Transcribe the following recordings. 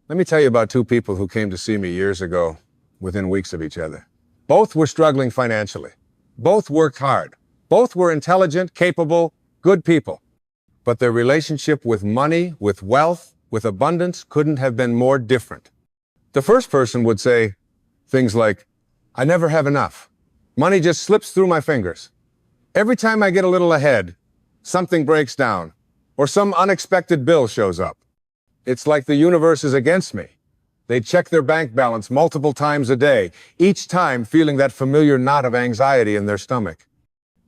Let me tell you about two people who came to see me years ago, within weeks of each other. Both were struggling financially. Both worked hard. Both were intelligent, capable, good people. But their relationship with money, with wealth, with abundance couldn't have been more different. The first person would say things like, "I never have enough. Money just slips through my fingers. Every time I get a little ahead, something breaks down, or some unexpected bill shows up. It's like the universe is against me." They'd check their bank balance multiple times a day, each time feeling that familiar knot of anxiety in their stomach.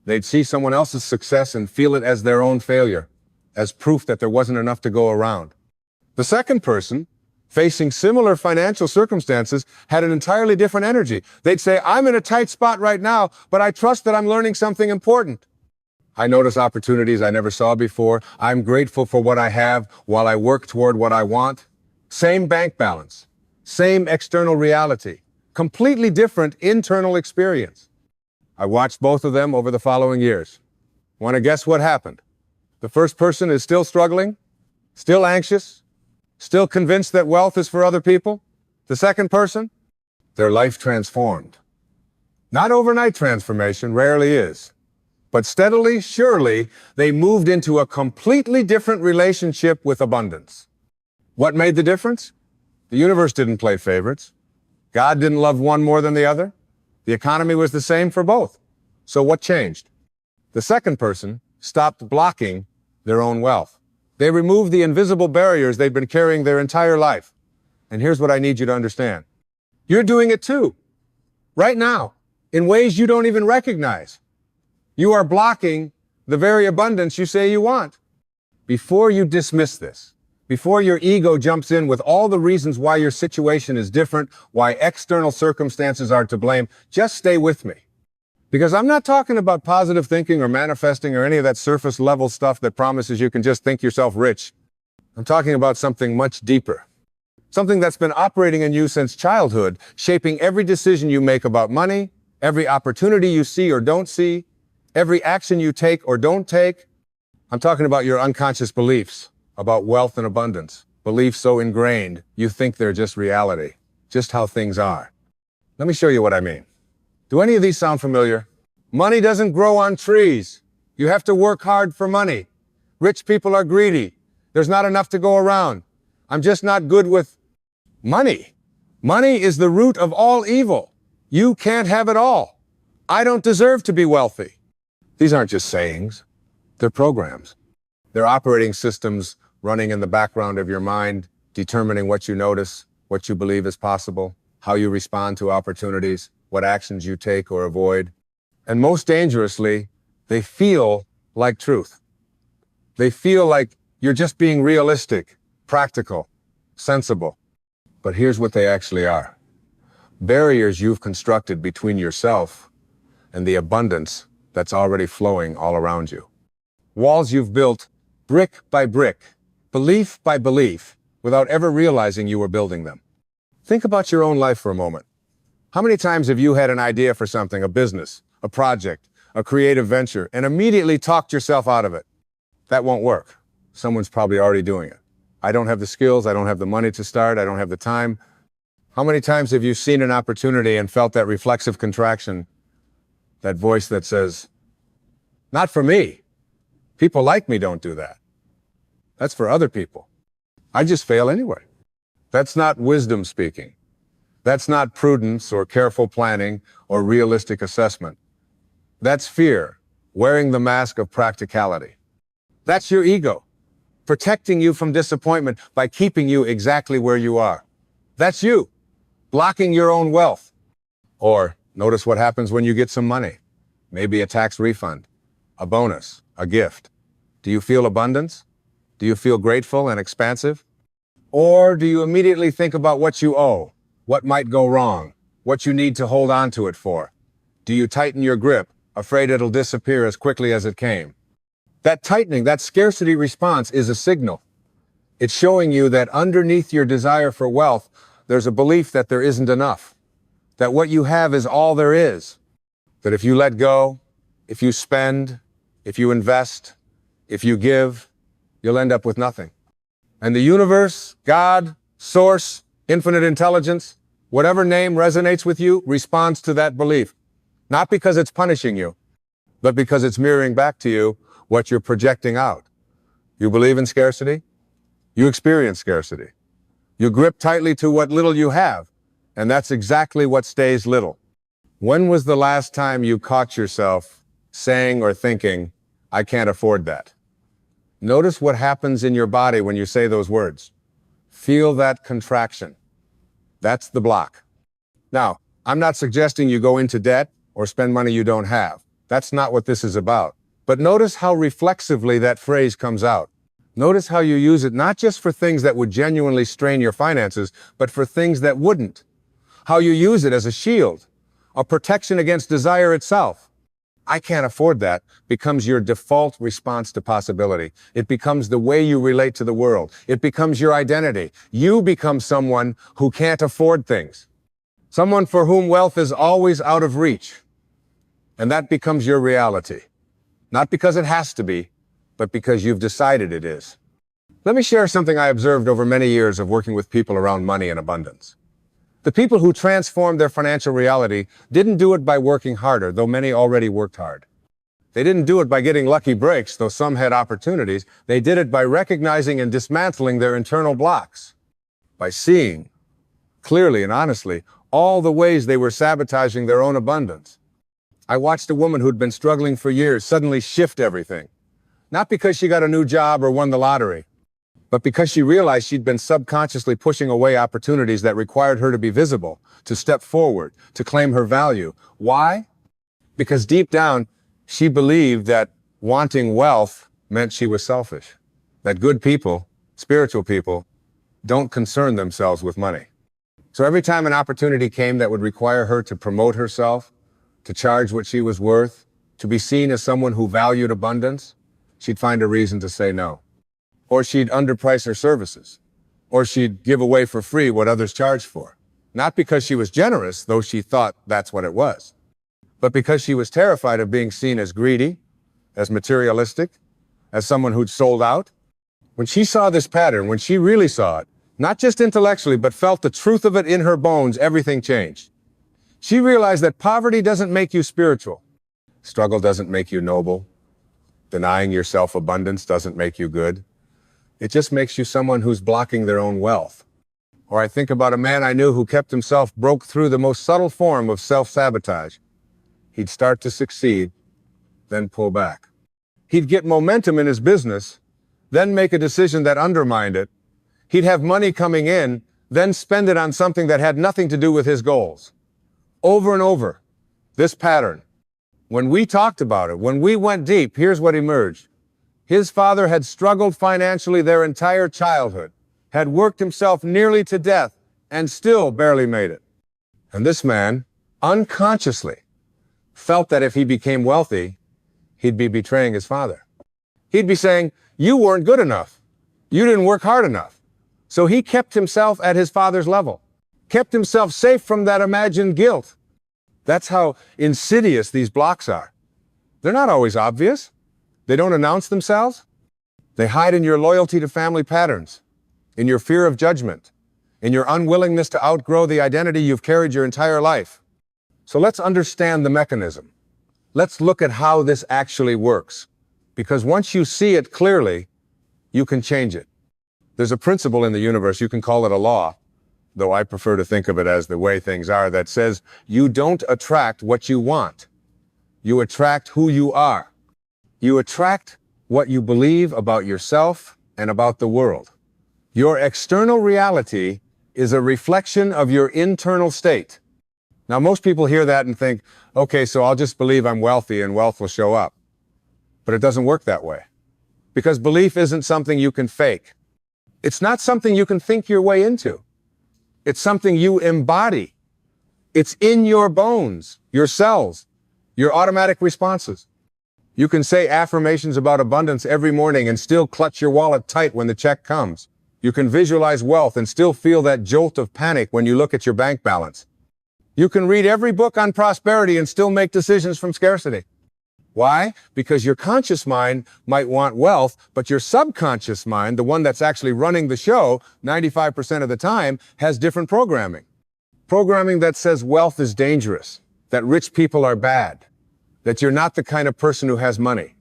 They'd see someone else's success and feel it as their own failure, as proof that there wasn't enough to go around. The second person, facing similar financial circumstances, had an entirely different energy. They'd say, "I'm in a tight spot right now, but I trust that I'm learning something important. I notice opportunities I never saw before. I'm grateful for what I have while I work toward what I want." Same bank balance, same external reality, completely different internal experience. I watched both of them over the following years. Want to guess what happened? The first person is still struggling, still anxious, still convinced that wealth is for other people. The second person, their life transformed. Not overnight transformation, rarely is. But steadily, surely, they moved into a completely different relationship with abundance. What made the difference? The universe didn't play favorites. God didn't love one more than the other. The economy was the same for both. So what changed? The second person stopped blocking their own wealth. They removed the invisible barriers they'd been carrying their entire life. And here's what I need you to understand. You're doing it too, right now, in ways you don't even recognize. You are blocking the very abundance you say you want. Before you dismiss this, before your ego jumps in with all the reasons why your situation is different, why external circumstances are to blame, just stay with me. Because I'm not talking about positive thinking or manifesting or any of that surface level stuff that promises you can just think yourself rich. I'm talking about something much deeper. Something that's been operating in you since childhood, shaping every decision you make about money, every opportunity you see or don't see, every action you take or don't take. I'm talking about your unconscious beliefs about wealth and abundance. Beliefs so ingrained, you think they're just reality, just how things are. Let me show you what I mean. Do any of these sound familiar? Money doesn't grow on trees. You have to work hard for money. Rich people are greedy. There's not enough to go around. I'm just not good with money. Money is the root of all evil. You can't have it all. I don't deserve to be wealthy. These aren't just sayings. They're programs. They're operating systems running in the background of your mind, determining what you notice, what you believe is possible, how you respond to opportunities, what actions you take or avoid. And most dangerously, they feel like truth. They feel like you're just being realistic, practical, sensible. But here's what they actually are. Barriers you've constructed between yourself and the abundance that's already flowing all around you. Walls you've built brick by brick, belief by belief, without ever realizing you were building them. Think about your own life for a moment. How many times have you had an idea for something, a business, a project, a creative venture, and immediately talked yourself out of it? That won't work. Someone's probably already doing it. I don't have the skills, I don't have the money to start, I don't have the time. How many times have you seen an opportunity and felt that reflexive contraction, that voice that says, "Not for me. People like me don't do that. That's for other people. I just fail anyway." That's not wisdom speaking. That's not prudence or careful planning or realistic assessment. That's fear, wearing the mask of practicality. That's your ego, protecting you from disappointment by keeping you exactly where you are. That's you, blocking your own wealth. Or notice what happens when you get some money. Maybe a tax refund, a bonus, a gift. Do you feel abundance? Do you feel grateful and expansive? Or do you immediately think about what you owe, what might go wrong, what you need to hold on to it for? Do you tighten your grip, afraid it'll disappear as quickly as it came? That tightening, that scarcity response is a signal. It's showing you that underneath your desire for wealth, there's a belief that there isn't enough, that what you have is all there is, that if you let go, if you spend, if you invest, if you give, you'll end up with nothing. And the universe, God, source, infinite intelligence, whatever name resonates with you, responds to that belief. Not because it's punishing you, but because it's mirroring back to you what you're projecting out. You believe in scarcity? You experience scarcity. You grip tightly to what little you have, and that's exactly what stays little. When was the last time you caught yourself saying or thinking, I can't afford that? Notice what happens in your body when you say those words. Feel that contraction. That's the block. Now, I'm not suggesting you go into debt or spend money you don't have. That's not what this is about. But notice how reflexively that phrase comes out. Notice how you use it not just for things that would genuinely strain your finances, but for things that wouldn't. How you use it as a shield, a protection against desire itself. I can't afford that becomes your default response to possibility. It becomes the way you relate to the world. It becomes your identity. You become someone who can't afford things. Someone for whom wealth is always out of reach. And that becomes your reality. Not because it has to be, but because you've decided it is. Let me share something I observed over many years of working with people around money and abundance. The people who transformed their financial reality didn't do it by working harder, though many already worked hard. They didn't do it by getting lucky breaks, though some had opportunities. They did it by recognizing and dismantling their internal blocks, by seeing clearly and honestly all the ways they were sabotaging their own abundance. I watched a woman who'd been struggling for years suddenly shift everything, not because she got a new job or won the lottery, but because she realized she'd been subconsciously pushing away opportunities that required her to be visible, to step forward, to claim her value. Why? Because deep down, she believed that wanting wealth meant she was selfish, that good people, spiritual people, don't concern themselves with money. So every time an opportunity came that would require her to promote herself, to charge what she was worth, to be seen as someone who valued abundance, she'd find a reason to say no. Or she'd underprice her services. Or she'd give away for free what others charged for. Not because she was generous, though she thought that's what it was, but because she was terrified of being seen as greedy, as materialistic, as someone who'd sold out. When she saw this pattern, when she really saw it, not just intellectually, but felt the truth of it in her bones, everything changed. She realized that poverty doesn't make you spiritual. Struggle doesn't make you noble. Denying yourself abundance doesn't make you good. It just makes you someone who's blocking their own wealth. Or I think about a man I knew who kept himself broke through the most subtle form of self-sabotage. He'd start to succeed, then pull back. He'd get momentum in his business, then make a decision that undermined it. He'd have money coming in, then spend it on something that had nothing to do with his goals. Over and over, this pattern. When we talked about it, when we went deep, here's what emerged. His father had struggled financially their entire childhood, had worked himself nearly to death, and still barely made it. And this man, unconsciously, felt that if he became wealthy, he'd be betraying his father. He'd be saying, you weren't good enough. You didn't work hard enough. So he kept himself at his father's level, kept himself safe from that imagined guilt. That's how insidious these blocks are. They're not always obvious. They don't announce themselves. They hide in your loyalty to family patterns, in your fear of judgment, in your unwillingness to outgrow the identity you've carried your entire life. So let's understand the mechanism. Let's look at how this actually works. Because once you see it clearly, you can change it. There's a principle in the universe, you can call it a law, though I prefer to think of it as the way things are, that says you don't attract what you want. You attract who you are. You attract what you believe about yourself and about the world. Your external reality is a reflection of your internal state. Now, most people hear that and think, okay, so I'll just believe I'm wealthy and wealth will show up. But it doesn't work that way. Because belief isn't something you can fake. It's not something you can think your way into. It's something you embody. It's in your bones, your cells, your automatic responses. You can say affirmations about abundance every morning and still clutch your wallet tight when the check comes. You can visualize wealth and still feel that jolt of panic when you look at your bank balance. You can read every book on prosperity and still make decisions from scarcity. Why? Because your conscious mind might want wealth, but your subconscious mind, the one that's actually running the show 95% of the time, has different programming. Programming that says wealth is dangerous, that rich people are bad, that you're not the kind of person who has money,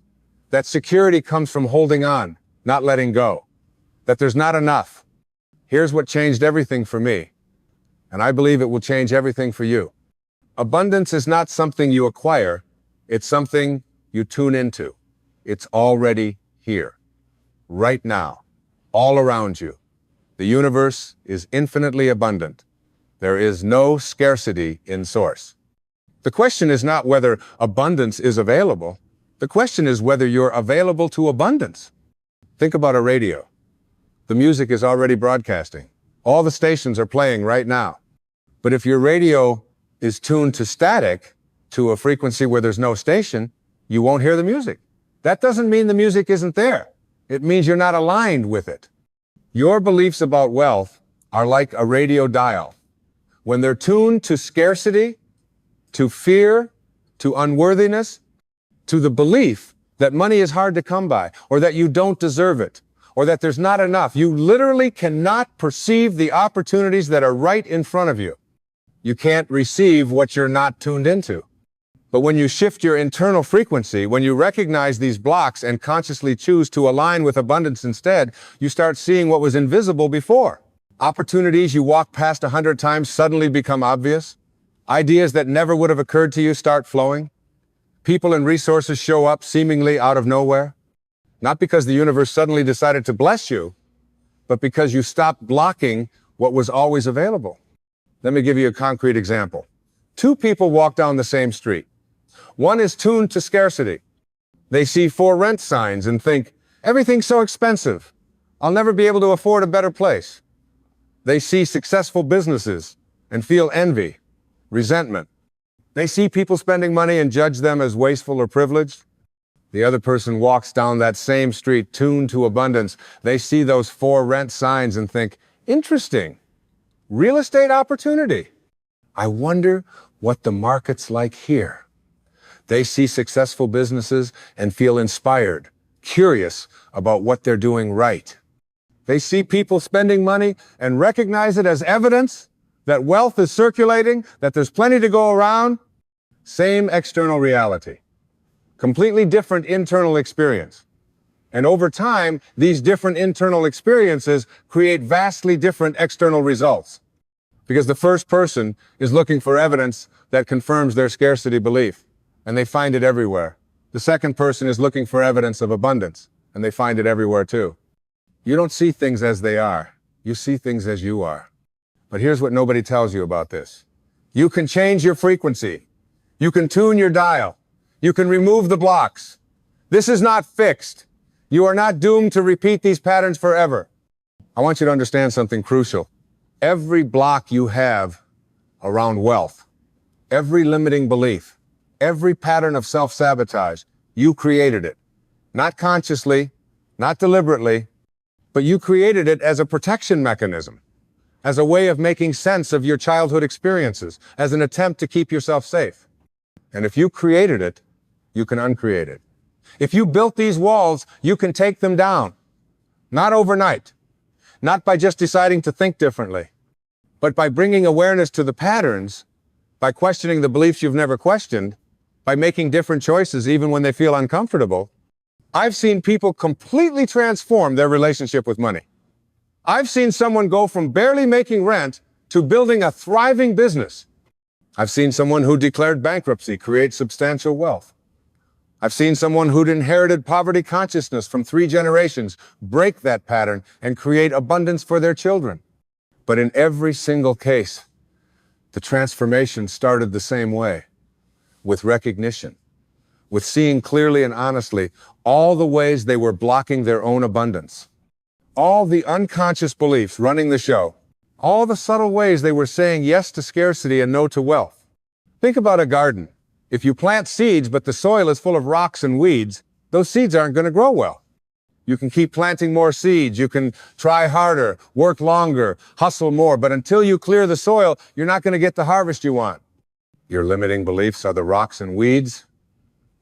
that security comes from holding on, not letting go, that there's not enough. Here's what changed everything for me, and I believe it will change everything for you. Abundance is not something you acquire, it's something you tune into. It's already here, right now, all around you. The universe is infinitely abundant. There is no scarcity in source. The question is not whether abundance is available. The question is whether you're available to abundance. Think about a radio. The music is already broadcasting. All the stations are playing right now. But if your radio is tuned to static, to a frequency where there's no station, you won't hear the music. That doesn't mean the music isn't there. It means you're not aligned with it. Your beliefs about wealth are like a radio dial. When they're tuned to scarcity, to fear, to unworthiness, to the belief that money is hard to come by, or that you don't deserve it, or that there's not enough, you literally cannot perceive the opportunities that are right in front of you. You can't receive what you're not tuned into. But when you shift your internal frequency, when you recognize these blocks and consciously choose to align with abundance instead, you start seeing what was invisible before. Opportunities you walked past 100 times suddenly become obvious. Ideas that never would have occurred to you start flowing. People and resources show up seemingly out of nowhere. Not because the universe suddenly decided to bless you, but because you stopped blocking what was always available. Let me give you a concrete example. Two people walk down the same street. One is tuned to scarcity. They see for rent signs and think, everything's so expensive. I'll never be able to afford a better place. They see successful businesses and feel envy, resentment. They see people spending money and judge them as wasteful or privileged. The other person walks down that same street tuned to abundance. They see those for rent signs and think, interesting, real estate opportunity. I wonder what the market's like here. They see successful businesses and feel inspired, curious about what they're doing right. They see people spending money and recognize it as evidence that wealth is circulating, that there's plenty to go around. Same external reality. Completely different internal experience. And over time, these different internal experiences create vastly different external results. Because the first person is looking for evidence that confirms their scarcity belief, and they find it everywhere. The second person is looking for evidence of abundance, and they find it everywhere too. You don't see things as they are. You see things as you are. But here's what nobody tells you about this. You can change your frequency. You can tune your dial. You can remove the blocks. This is not fixed. You are not doomed to repeat these patterns forever. I want you to understand something crucial. Every block you have around wealth, every limiting belief, every pattern of self-sabotage, you created it. Not consciously, not deliberately, but you created it as a protection mechanism, as a way of making sense of your childhood experiences, as an attempt to keep yourself safe. And if you created it, you can uncreate it. If you built these walls, you can take them down. Not overnight, not by just deciding to think differently, but by bringing awareness to the patterns, by questioning the beliefs you've never questioned, by making different choices even when they feel uncomfortable. I've seen people completely transform their relationship with money. I've seen someone go from barely making rent to building a thriving business. I've seen someone who declared bankruptcy create substantial wealth. I've seen someone who'd inherited poverty consciousness from 3 generations break that pattern and create abundance for their children. But in every single case, the transformation started the same way, with recognition, with seeing clearly and honestly all the ways they were blocking their own abundance, all the unconscious beliefs running the show, all the subtle ways they were saying yes to scarcity and no to wealth. Think about a garden. If you plant seeds but the soil is full of rocks and weeds, those seeds aren't going to grow well. You can keep planting more seeds, you can try harder, work longer, hustle more, but until you clear the soil, you're not going to get the harvest you want. Your limiting beliefs are the rocks and weeds.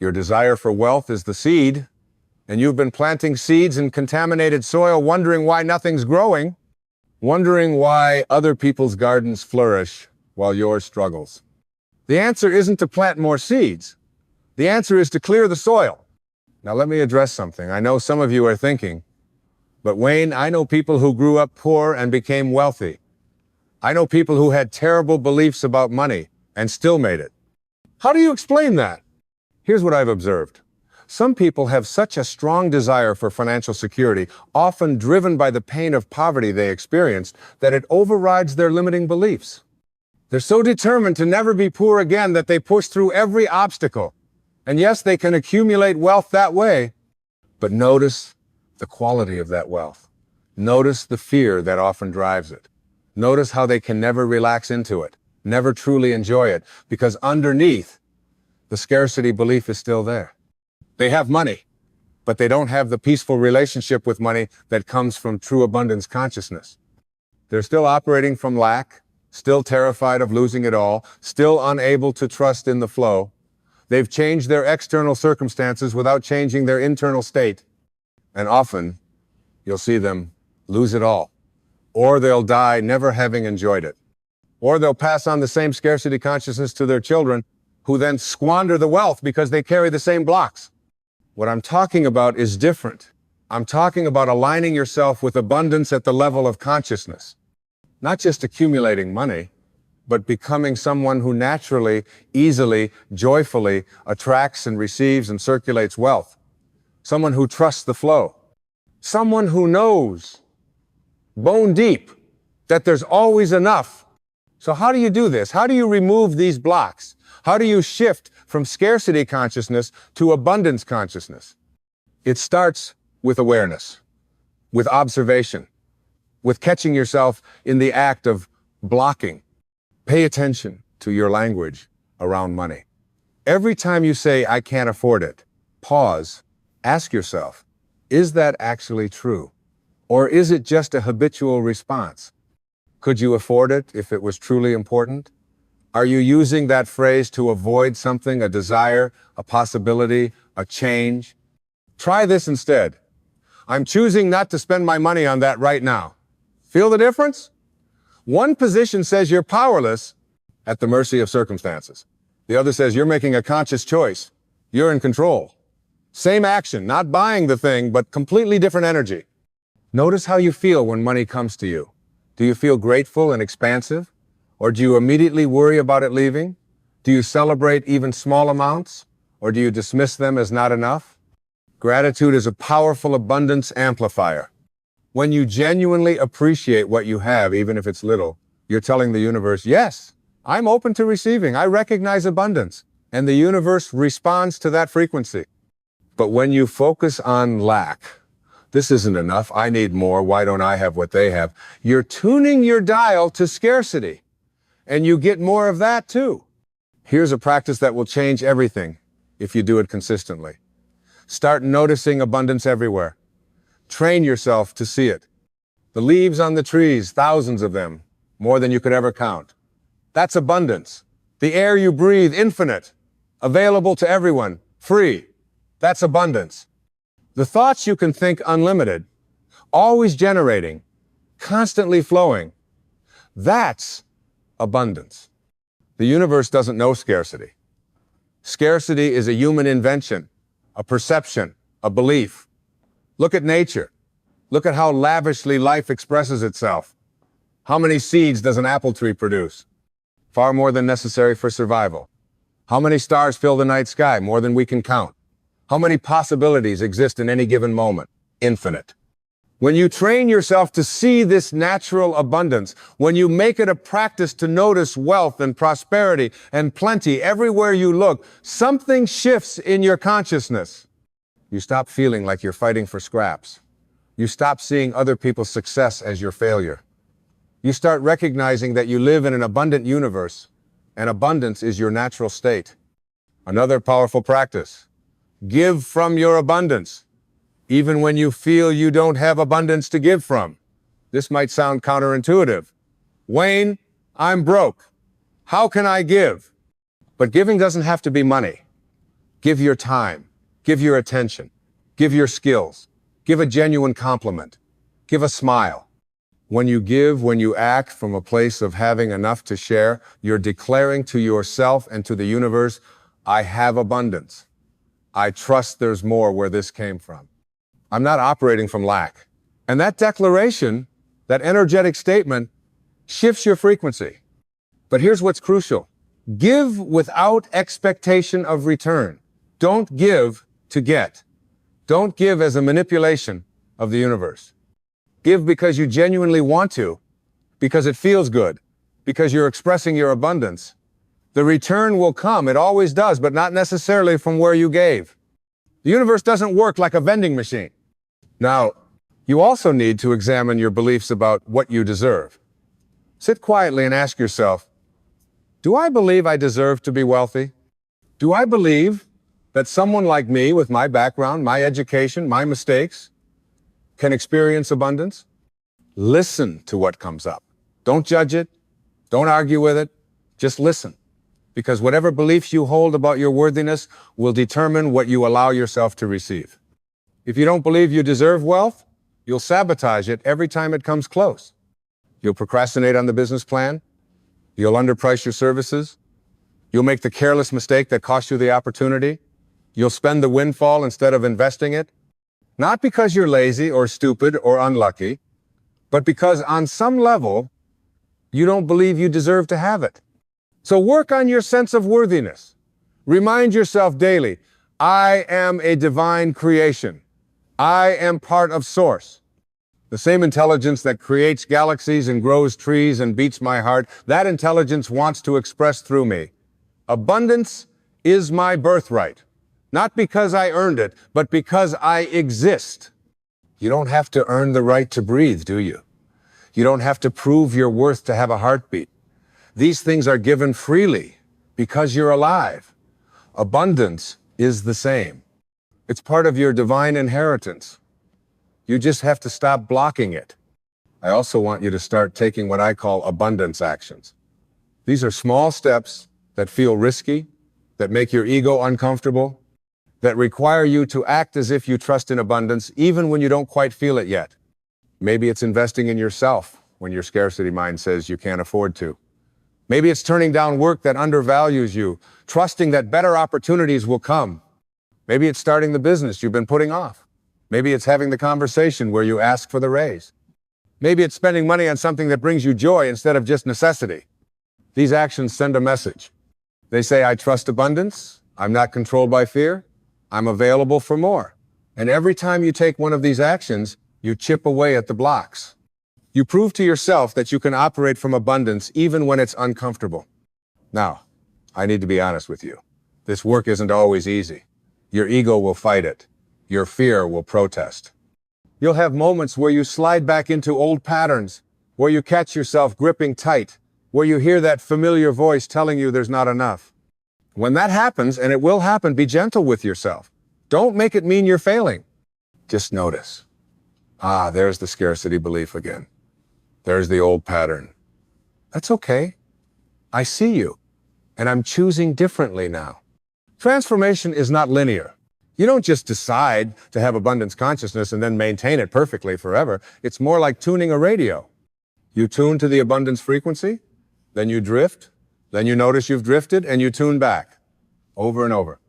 Your desire for wealth is the seed, and you've been planting seeds in contaminated soil, wondering why nothing's growing, wondering why other people's gardens flourish while yours struggles. The answer isn't to plant more seeds. The answer is to clear the soil. Now let me address something. I know some of you are thinking, but Wayne, I know people who grew up poor and became wealthy. I know people who had terrible beliefs about money and still made it. How do you explain that? Here's what I've observed. Some people have such a strong desire for financial security, often driven by the pain of poverty they experienced, that it overrides their limiting beliefs. They're so determined to never be poor again that they push through every obstacle. And yes, they can accumulate wealth that way, but notice the quality of that wealth. Notice the fear that often drives it. Notice how they can never relax into it, never truly enjoy it, because underneath, the scarcity belief is still there. They have money, but they don't have the peaceful relationship with money that comes from true abundance consciousness. They're still operating from lack, still terrified of losing it all, still unable to trust in the flow. They've changed their external circumstances without changing their internal state. And often, you'll see them lose it all. Or they'll die never having enjoyed it. Or they'll pass on the same scarcity consciousness to their children, who then squander the wealth because they carry the same blocks. What I'm talking about is different. I'm talking about aligning yourself with abundance at the level of consciousness. Not just accumulating money, but becoming someone who naturally, easily, joyfully attracts and receives and circulates wealth. Someone who trusts the flow. Someone who knows, bone deep, that there's always enough. So how do you do this? How do you remove these blocks? How do you shift from scarcity consciousness to abundance consciousness? It starts with awareness, with observation, with catching yourself in the act of blocking. Pay attention to your language around money. Every time you say, "I can't afford it," pause, ask yourself, is that actually true? Or is it just a habitual response? Could you afford it if it was truly important? Are you using that phrase to avoid something, a desire, a possibility, a change? Try this instead. I'm choosing not to spend my money on that right now. Feel the difference? One position says you're powerless, at the mercy of circumstances. The other says you're making a conscious choice. You're in control. Same action, not buying the thing, but completely different energy. Notice how you feel when money comes to you. Do you feel grateful and expansive? Or do you immediately worry about it leaving? Do you celebrate even small amounts? Or do you dismiss them as not enough? Gratitude is a powerful abundance amplifier. When you genuinely appreciate what you have, even if it's little, you're telling the universe, yes, I'm open to receiving. I recognize abundance. And the universe responds to that frequency. But when you focus on lack, this isn't enough, I need more, why don't I have what they have? You're tuning your dial to scarcity. And you get more of that too. Here's a practice that will change everything if you do it consistently. Start noticing abundance everywhere. Train yourself to see it. The leaves on the trees, thousands of them, more than you could ever count. That's abundance. The air you breathe, infinite, available to everyone, free. That's abundance. The thoughts you can think, unlimited, always generating, constantly flowing. That's abundance. The universe doesn't know scarcity. Scarcity is a human invention, a perception, a belief. Look at nature. Look at how lavishly life expresses itself. How many seeds does an apple tree produce? Far more than necessary for survival. How many stars fill the night sky? More than we can count. How many possibilities exist in any given moment? Infinite. When you train yourself to see this natural abundance, when you make it a practice to notice wealth and prosperity and plenty everywhere you look, something shifts in your consciousness. You stop feeling like you're fighting for scraps. You stop seeing other people's success as your failure. You start recognizing that you live in an abundant universe, and abundance is your natural state. Another powerful practice. Give from your abundance, even when you feel you don't have abundance to give from. This might sound counterintuitive. Wayne, I'm broke. How can I give? But giving doesn't have to be money. Give your time. Give your attention. Give your skills. Give a genuine compliment. Give a smile. When you give, when you act from a place of having enough to share, you're declaring to yourself and to the universe, I have abundance. I trust there's more where this came from. I'm not operating from lack. And that declaration, that energetic statement, shifts your frequency. But here's what's crucial. Give without expectation of return. Don't give to get. Don't give as a manipulation of the universe. Give because you genuinely want to, because it feels good, because you're expressing your abundance. The return will come, it always does, but not necessarily from where you gave. The universe doesn't work like a vending machine. Now, you also need to examine your beliefs about what you deserve. Sit quietly and ask yourself, do I believe I deserve to be wealthy? Do I believe that someone like me with my background, my education, my mistakes, can experience abundance? Listen to what comes up. Don't judge it. Don't argue with it. Just listen. Because whatever beliefs you hold about your worthiness will determine what you allow yourself to receive. If you don't believe you deserve wealth, you'll sabotage it every time it comes close. You'll procrastinate on the business plan. You'll underprice your services. You'll make the careless mistake that costs you the opportunity. You'll spend the windfall instead of investing it. Not because you're lazy or stupid or unlucky, but because on some level, you don't believe you deserve to have it. So work on your sense of worthiness. Remind yourself daily, I am a divine creation. I am part of Source. The same intelligence that creates galaxies and grows trees and beats my heart, that intelligence wants to express through me. Abundance is my birthright. Not because I earned it, but because I exist. You don't have to earn the right to breathe, do you? You don't have to prove your worth to have a heartbeat. These things are given freely because you're alive. Abundance is the same. It's part of your divine inheritance. You just have to stop blocking it. I also want you to start taking what I call abundance actions. These are small steps that feel risky, that make your ego uncomfortable, that require you to act as if you trust in abundance, even when you don't quite feel it yet. Maybe it's investing in yourself when your scarcity mind says you can't afford to. Maybe it's turning down work that undervalues you, trusting that better opportunities will come. Maybe it's starting the business you've been putting off. Maybe it's having the conversation where you ask for the raise. Maybe it's spending money on something that brings you joy instead of just necessity. These actions send a message. They say, I trust abundance. I'm not controlled by fear. I'm available for more. And every time you take one of these actions, you chip away at the blocks. You prove to yourself that you can operate from abundance even when it's uncomfortable. Now, I need to be honest with you. This work isn't always easy. Your ego will fight it. Your fear will protest. You'll have moments where you slide back into old patterns, where you catch yourself gripping tight, where you hear that familiar voice telling you there's not enough. When that happens, and it will happen, be gentle with yourself. Don't make it mean you're failing. Just notice. There's the scarcity belief again. There's the old pattern. That's okay. I see you, and I'm choosing differently now. Transformation is not linear. You don't just decide to have abundance consciousness and then maintain it perfectly forever. It's more like tuning a radio. You tune to the abundance frequency, then you drift, then you notice you've drifted, and you tune back, over and over.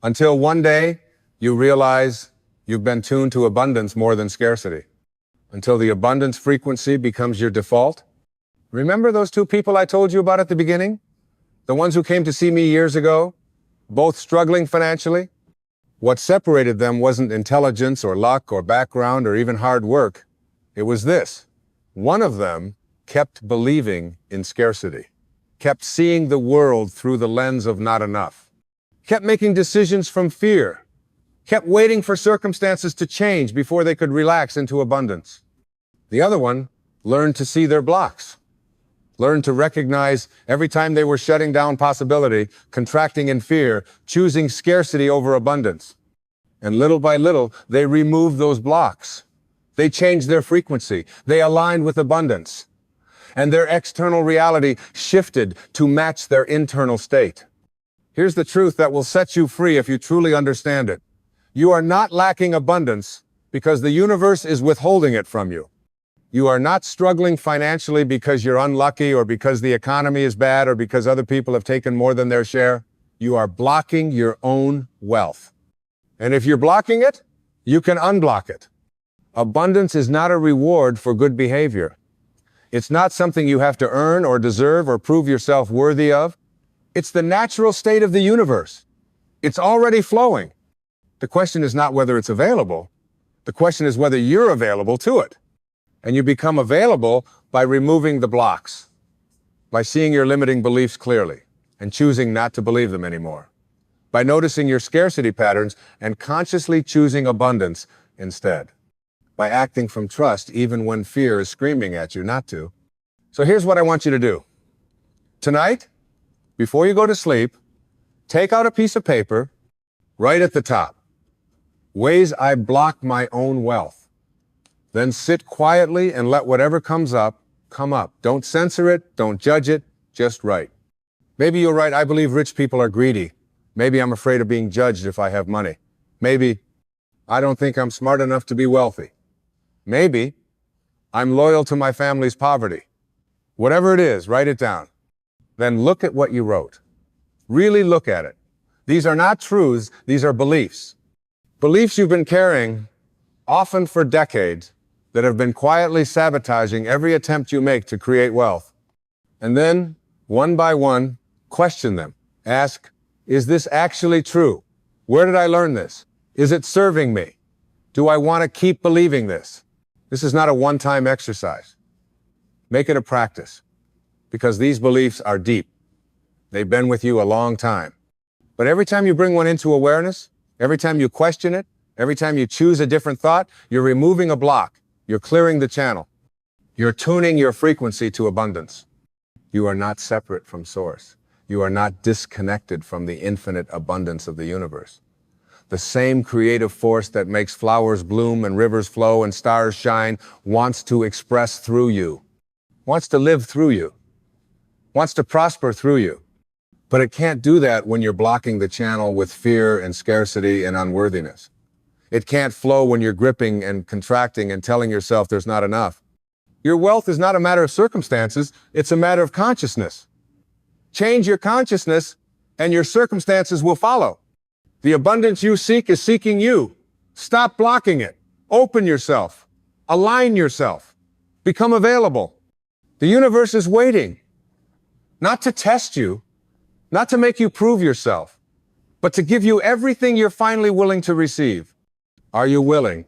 Until one day, you realize you've been tuned to abundance more than scarcity. Until the abundance frequency becomes your default. Remember those two people I told you about at the beginning? The ones who came to see me years ago, both struggling financially? What separated them wasn't intelligence or luck or background or even hard work. It was this. One of them kept believing in scarcity, kept seeing the world through the lens of not enough, kept making decisions from fear, kept waiting for circumstances to change before they could relax into abundance. The other one learned to see their blocks, learned to recognize every time they were shutting down possibility, contracting in fear, choosing scarcity over abundance. And little by little, they removed those blocks. They changed their frequency. They aligned with abundance. And their external reality shifted to match their internal state. Here's the truth that will set you free if you truly understand it. You are not lacking abundance because the universe is withholding it from you. You are not struggling financially because you're unlucky or because the economy is bad or because other people have taken more than their share. You are blocking your own wealth. And if you're blocking it, you can unblock it. Abundance is not a reward for good behavior. It's not something you have to earn or deserve or prove yourself worthy of. It's the natural state of the universe. It's already flowing. The question is not whether it's available. The question is whether you're available to it. And you become available by removing the blocks, by seeing your limiting beliefs clearly and choosing not to believe them anymore, by noticing your scarcity patterns and consciously choosing abundance instead, by acting from trust even when fear is screaming at you not to. So here's what I want you to do. Tonight, before you go to sleep, take out a piece of paper, write at the top, ways I block my own wealth. Then sit quietly and let whatever comes up, come up. Don't censor it, don't judge it, just write. Maybe you'll write, I believe rich people are greedy. Maybe I'm afraid of being judged if I have money. Maybe I don't think I'm smart enough to be wealthy. Maybe I'm loyal to my family's poverty. Whatever it is, write it down. Then look at what you wrote. Really look at it. These are not truths, these are beliefs. Beliefs you've been carrying, often for decades, that have been quietly sabotaging every attempt you make to create wealth. And then, one by one, question them. Ask, is this actually true? Where did I learn this? Is it serving me? Do I want to keep believing this? This is not a one-time exercise. Make it a practice, because these beliefs are deep. They've been with you a long time. But every time you bring one into awareness, every time you question it, every time you choose a different thought, you're removing a block. You're clearing the channel. You're tuning your frequency to abundance. You are not separate from Source. You are not disconnected from the infinite abundance of the universe. The same creative force that makes flowers bloom and rivers flow and stars shine wants to express through you, wants to live through you, wants to prosper through you. But it can't do that when you're blocking the channel with fear and scarcity and unworthiness. It can't flow when you're gripping and contracting and telling yourself there's not enough. Your wealth is not a matter of circumstances, it's a matter of consciousness. Change your consciousness and your circumstances will follow. The abundance you seek is seeking you. Stop blocking it. Open yourself. Align yourself. Become available. The universe is waiting. Not to test you, not to make you prove yourself, but to give you everything you're finally willing to receive. Are you willing?